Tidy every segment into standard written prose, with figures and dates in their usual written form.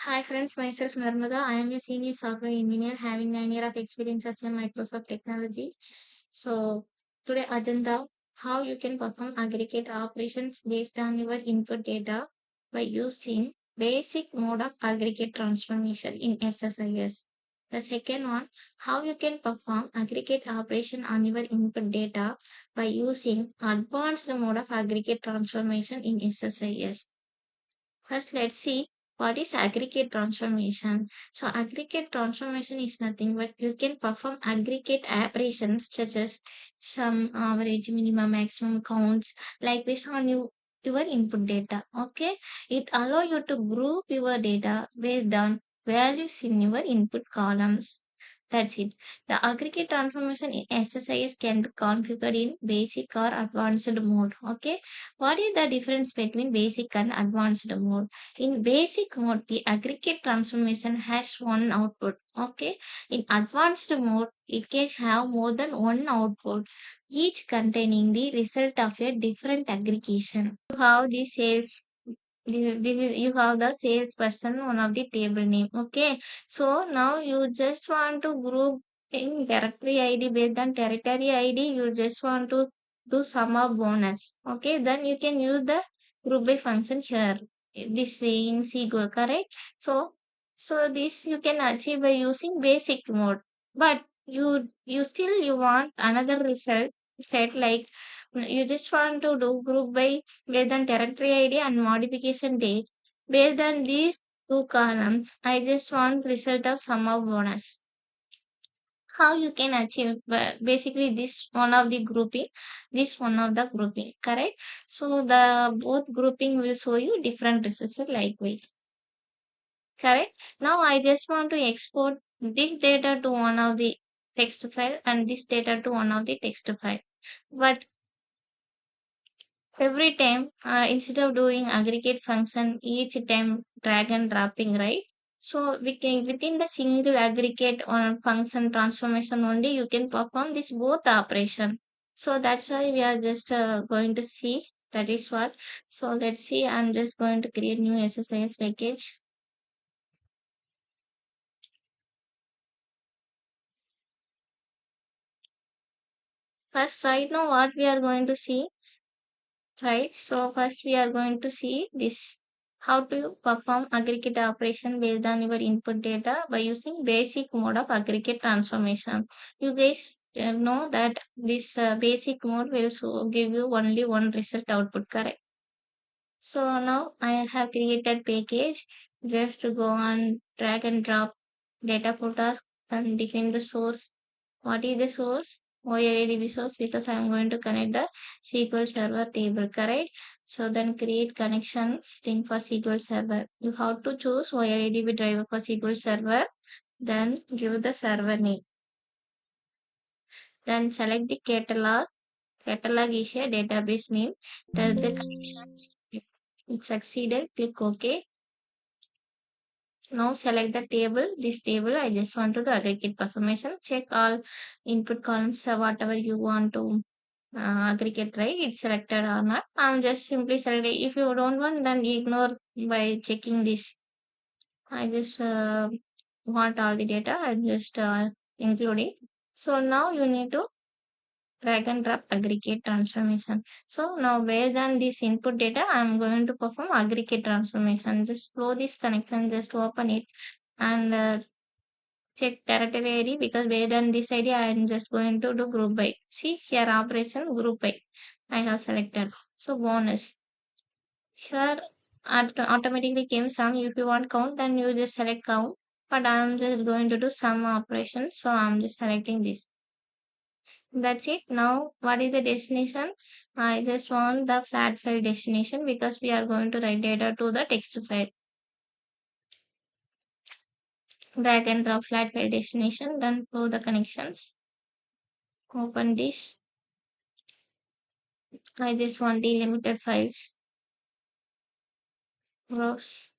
Hi friends, myself Narmada. I am a senior software engineer having 9 years of experience as a Microsoft technology. So today agenda, how you can perform aggregate operations based on your input data by using basic mode of aggregate transformation in SSIS. The second one, how you can perform aggregate operation on your input data by using advanced mode of aggregate transformation in SSIS. First, let's see what is aggregate transformation. So, aggregate transformation is nothing but you can perform aggregate operations such as sum, average, minimum, maximum counts, like based on your input data. Okay, it allow you to group your data based on values in your input columns. That's it. The aggregate transformation in SSIS can be configured in basic or advanced mode. Okay, what is the difference between basic and advanced mode? In basic mode, the aggregate transformation has one output. Okay. In advanced mode, it can have more than one output, each containing the result of a different aggregation. You have the sales. You have the salesperson, one of the table name. Okay. So now you just want to group in directory ID based on territory ID. You just want to do sum of bonus. Okay. Then you can use the group by function here this way in SQL, correct? So this you can achieve by using basic mode. But you want another result set like you just want to do group by based on directory ID and modification date. Based on these two columns, I just want result of sum of bonus. How you can achieve basically this one of the grouping, this one of the grouping, correct? So the both grouping will show you different results likewise, correct? Now I just want to export big data to one of the text file and this data to one of the text file. But every time, instead of doing aggregate function each time drag and dropping, right? So we can within the single aggregate on function transformation only you can perform this both operation. So that's why we are just going to see that is what. So let's see. I'm just going to create new SSIS package. First, right now what we are going to see, right? So first we are going to see this how to perform aggregate operation based on your input data by using basic mode of aggregate transformation. You guys know that this basic mode will give you only one result output, correct? So now I have created package just to go on drag and drop data for task and define the source. What is the source? OLADB source because I am going to connect the SQL Server table, correct? So then create connection string for SQL Server. You have to choose OLADB driver for SQL Server. Then give the server name. Then select the catalog. Catalog is a database name. Tell the connections. It succeeded. Click OK. Now select the table. This table, I just want to the aggregate performation. Check all input columns, whatever you want to aggregate, right? It's selected or not. I'm just simply selecting. If you don't want, then ignore by checking this. I just want all the data. I just include it. So now you need to drag and drop aggregate transformation. So now based on this input data, I'm going to perform aggregate transformation. Just flow this connection, just open it and check territory ID because based on this ID, I'm just going to do group by. See here operation group by. I have selected. So bonus. Here automatically came sum. If you want count, then you just select count. But I'm just going to do sum operations. So I'm just selecting this. That's it. Now, what is the destination? I just want the flat file destination because we are going to write data to the text file. Drag and drop flat file destination, then flow the connections. Open this. I just want the limited files. Browse.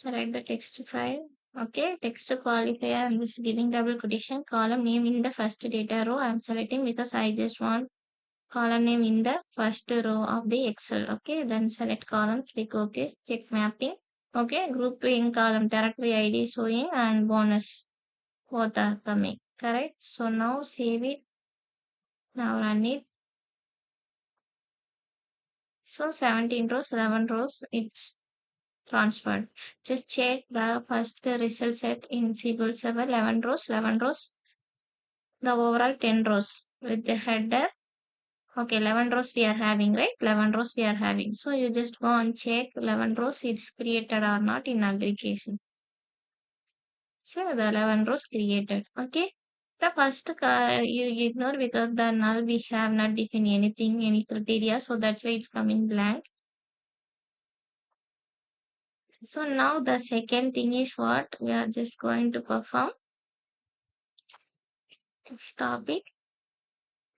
Select the text file. Okay, text qualifier. I'm just giving double quotation. Column name in the first data row. I'm selecting because I just want column name in the first row of the Excel. Okay, then select columns, click OK, check mapping. Okay, group in column directory ID showing and bonus both are coming. Correct. So now save it. Now run it. So 17 rows, 11 rows, it's transferred. Just check the first result set in SQL Server 11 rows, 11 rows, the overall 10 rows with the header. Okay, 11 rows we are having, right? 11 rows we are having. So you just go and check 11 rows it's created or not in aggregation. So the 11 rows created. Okay. The first you ignore because the null we have not defined anything, any criteria. So that's why it's coming blank. So now the second thing is what we are just going to perform. Stop it.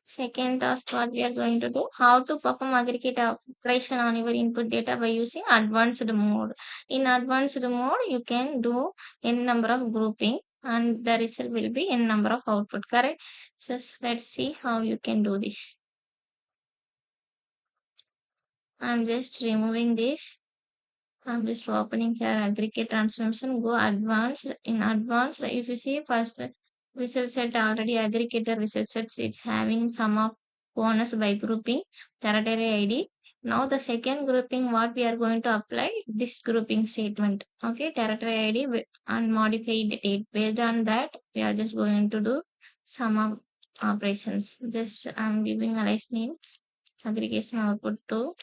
Second task what we are going to do, how to perform aggregate operation on your input data by using advanced mode. In advanced mode, you can do n number of grouping and the result will be n number of output, correct? So let's see how you can do this. I'm just removing this. I'm just opening here aggregate transformation, go advanced. In advanced, if you see first result set already aggregated result sets, it's having sum of bonus by grouping, territory ID. Now the second grouping, what we are going to apply, this grouping statement. Okay, territory ID and modified date. Based on that, we are just going to do sum of operations. Just I'm giving a list name, aggregation output to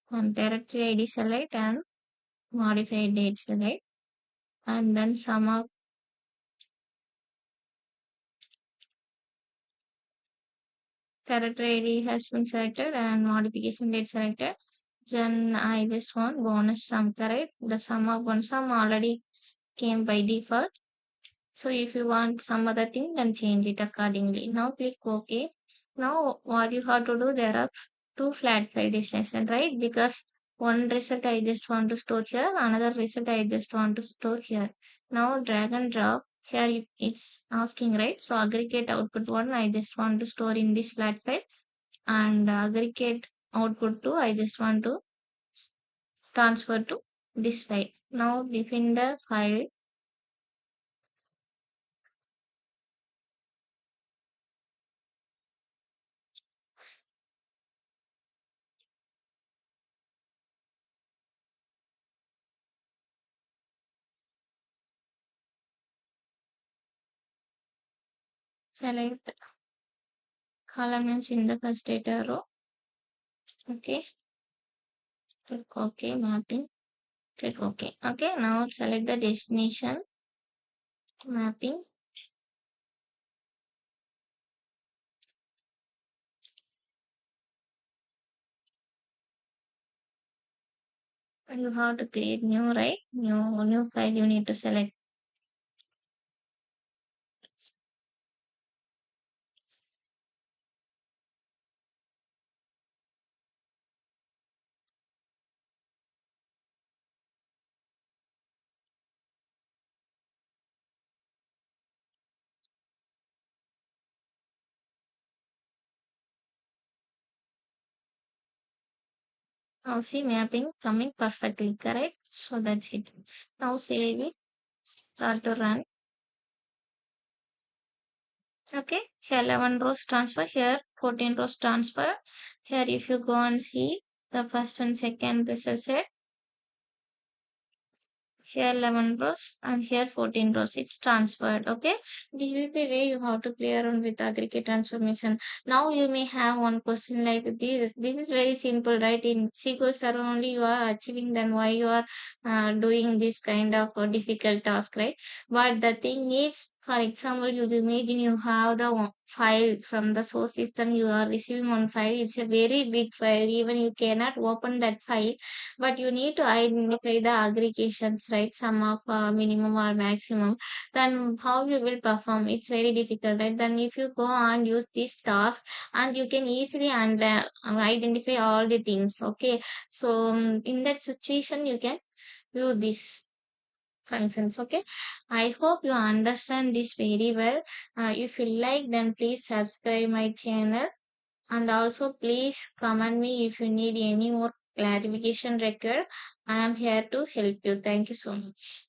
and directory ID select and modified date select and then sum of territory ID has been selected and modification date selected. Then I just want bonus sum, correct? The sum of one sum already came by default. So if you want some other thing, then change it accordingly. Now click OK. Now what you have to do, there are two flat file destination, right? Because one result I just want to store here, another result I just want to store here. Now drag and drop. Here it's asking, right? So aggregate output one, I just want to store in this flat file, and aggregate output two, I just want to transfer to this file. Now define the file. Select column names in the first data row. Okay, click OK, mapping, click OK. Okay, now select the destination, mapping. You have to create new, right? New file you need to select. Now see mapping coming perfectly, correct? So that's it. Now save it, start to run. Okay, here 11 rows transfer, here 14 rows transfer. Here if you go and see the first and second result set, here 11 rows and here 14 rows, it's transferred. Okay, this is the way you have to play around with aggregate transformation. Now you may have one question like this is very simple, right? In SQL Server only you are achieving, then why you are doing this kind of difficult task, right? But the thing is, for example, you imagine you have the file from the source system, you are receiving one file, it's a very big file, even you cannot open that file, but you need to identify the aggregations, right? Sum of minimum or maximum. Then how you will perform? It's very difficult, right? Then if you go and use this task, and you can easily identify all the things. Okay, so in that situation, you can you this functions. Okay, I hope you understand this very well. If you like, then please subscribe my channel, and also please comment me if you need any more clarification required. I am here to help you. Thank you so much.